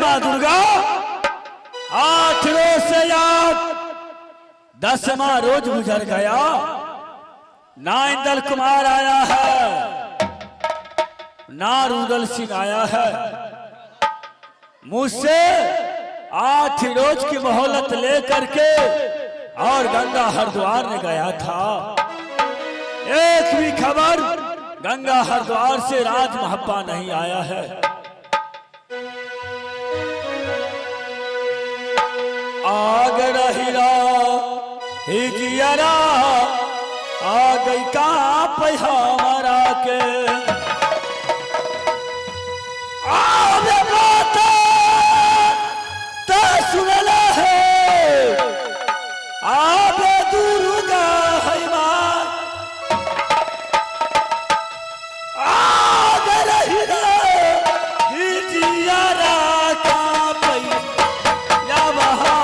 माँ दुर्गा 8 रोज से याद 10वां रोज गुजर गया, ना इंदल कुमार आया है ना रुदल सिंह आया है। मुझसे 8 रोज की मोहलत लेकर के और गंगा हरिद्वार में गया था। एक भी खबर गंगा हरिद्वार से राज महब्बा नहीं आया है। आग रहीरा हिजियरा आ गई का हमारा के आवे बात तो सुनला है आवे दुर्गा है मां आग रहीरा हिजियरा का पैया वहां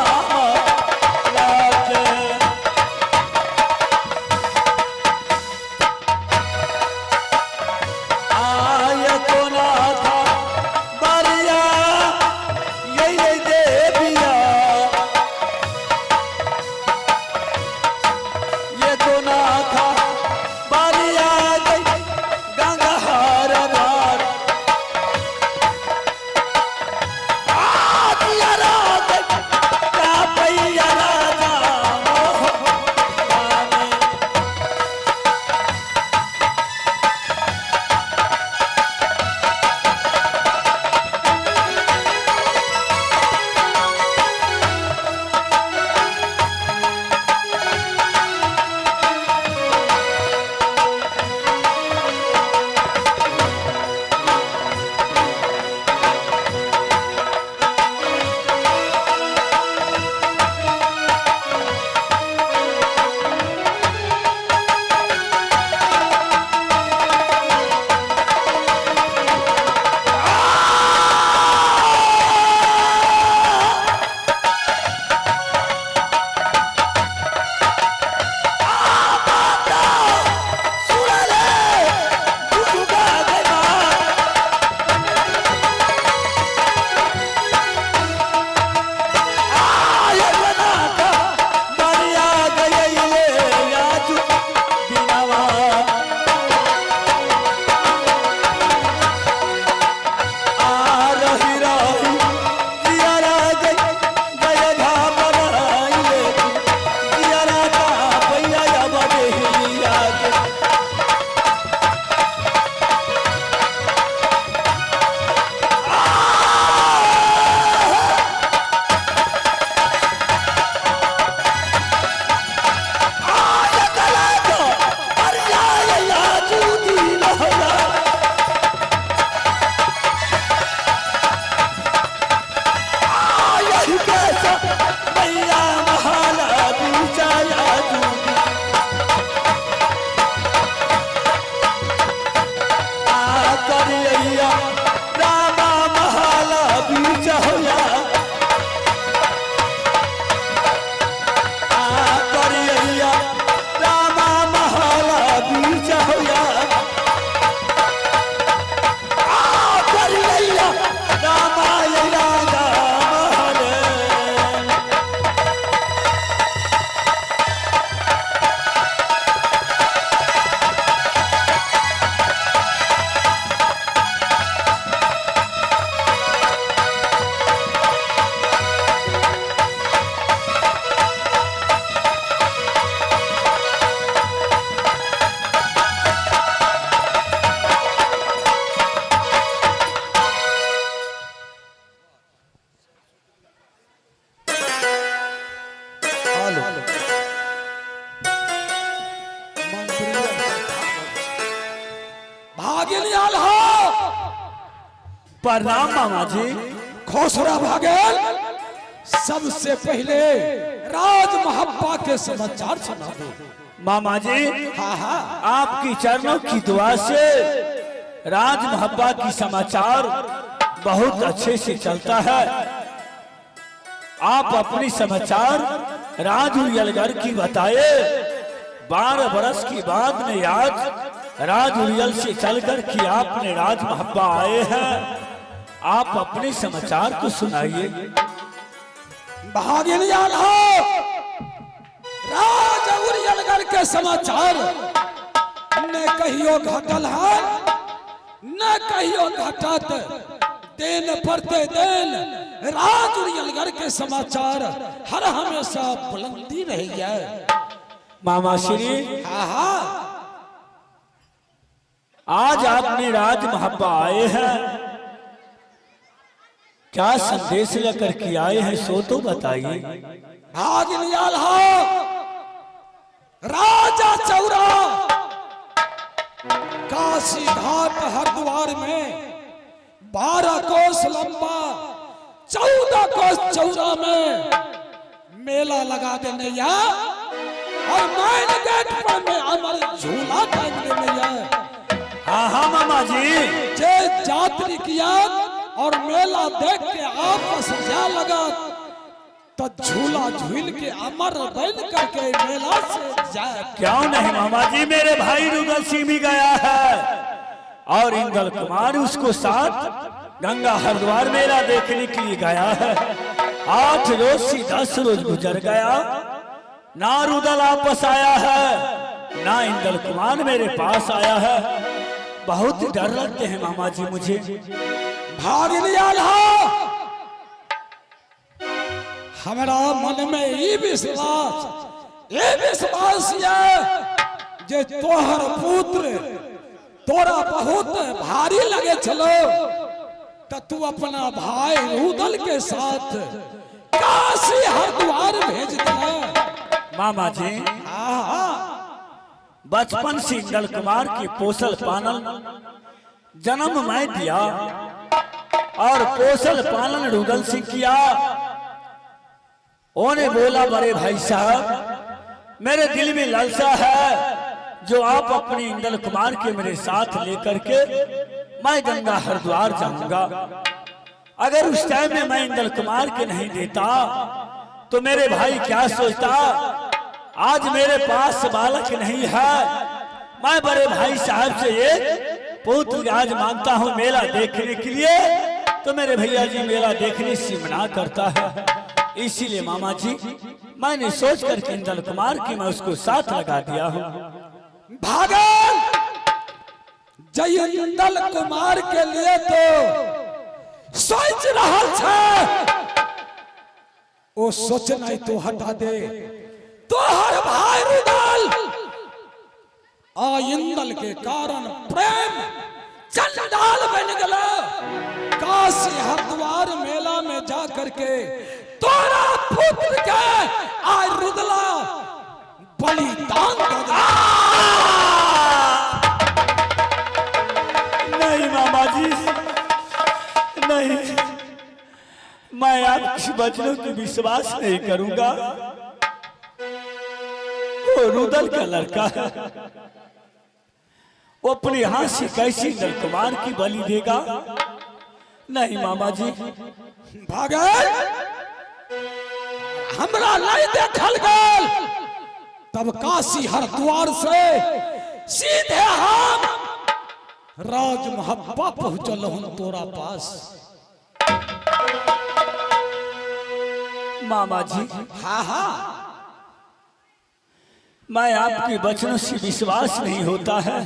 प्रणाम मामा जी। खोसरा भागल, सबसे पहले राज महब्बा के समाचार सुना दो। मामा जी हाँ हाँ, आपकी चरणों की दुआ से राज महब्बा की समाचार बहुत अच्छे से चलता है। आप अपनी समाचार राज उरियलगढ़ की बताए। 12 बरस की बाद में आज राज उरियल से चलकर कि आपने राज महब्बा आए हैं। आप अपने समाचार को सुनाइए। भागिन हो राज उरियलगढ़ के समाचार न कहियो घटल है न कहियो घटत। दिन पड़ते दिन राज उरियलगढ़ के समाचार हर हमेशा बुलंदी रही है। मामा श्री, हाँ, आज आपने राज महापा आए हैं, क्या संदेश लेकर के आए हैं सो तो बताइए। भागिन हो राजा चौरा काशी घाट हरिद्वार में 12 कोस लंबा 14 कोस चौड़ा में मेला लगा देने या और मेन गेट पर में हमारे झूला टांग देने या। हाँ हाँ मामा जी, जे यात्री किया और मेला देख के आपस जा लगा तो झूला झूल के अमर बन करके मेला से जाए। क्यों नहीं मामा जी, मेरे भाई रुदल सिंह भी गया है और इंदल कुमार उसको साथ गंगा हरिद्वार मेला देखने के लिए गया है। 8 रोज से 10 रोज गुजर गया, ना रुदल वापस आया है ना इंदल कुमार मेरे पास आया है। बहुत डर लगते हैं मामा जी मुझे। भागिन हमारा मन में ये विश्वास है जे तोहर पुत्र तोरा बहुत भारी लगे चलो तो तू अपना भाई रुदल के साथ काशी हरिद्वार भेज दे। मामा जी, बचपन से इंदल कुमार के पोसल पालन जन्म मैं दिया और पोसल पालन रुदल सिंह किया। उन्हें बोला बड़े भाई साहब, मेरे दिल में लालसा है जो आप अपने इंदल कुमार के मेरे साथ लेकर के मैं गंगा हरिद्वार जाऊंगा। अगर उस टाइम में मैं इंदल कुमार के नहीं देता तो मेरे भाई क्या सोचता। आज मेरे पास बालक नहीं है, मैं बड़े भाई साहब से ये पुत्र आज मांगता हूँ मेला देखने के लिए, तो मेरे भैया जी मेला देखने से मना करता है। इसीलिए मामा जी मैंने सोच कर इंदल कुमार की मैं उसको साथ लगा दिया हूँ। भागल जय इंदल कुमार के लिए तो सोच रहा था, वो सोचना ही तो हटा दे। तो हर भाई रुदल आ इंदल के कारण प्रेम चंडाल बन गया। काशी हरिद्वार मेला में जा करके तोरा पुत्र के आज रुदला बलिदान दे दे। नहीं मामा जी, नहीं, मैं आपके वचनों की विश्वास नहीं करूंगा। वो रुदल का लड़का है, वो अपने हाथ से कैसे इंदल कुमार की बलि देगा। नहीं मामा जी। भागल हमरा नहीं देखल गल तब काशी हरिद्वार से सीधे हम राज महब्बा पहुंचल हूं तोरा पास। मामा जी, हाँ हाँ, मैं आपके वचनों से विश्वास नहीं होता है।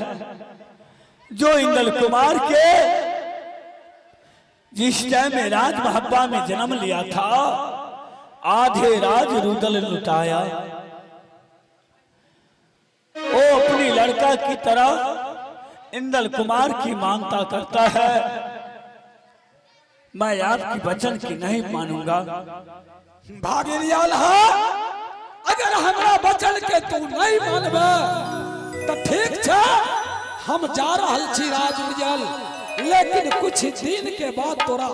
जो इंदल कुमार के जिस टाइम में राज महब्बा में जन्म लिया था, आधे राज रुदल लुटाया। वो अपनी लड़का की तरह इंदल कुमार की मानता करता है। मैं आपकी वचन की नहीं मानूंगा। भागिरियाल अगर हमरा वचन के तू नहीं मानबे तो ठीक है, हम जा रहल छी राजमहल, लेकिन कुछ दिन के बाद तोरा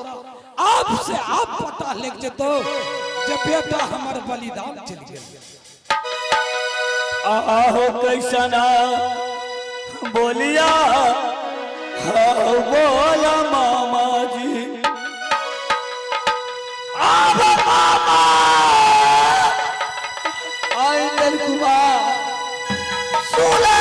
आप से आप पता लग जेतो जे बेटा हमर बलिदान चल गेल। आहो कैसना बोलिया, बोला मामा जी। आहो मामा इंदल कुमार सुना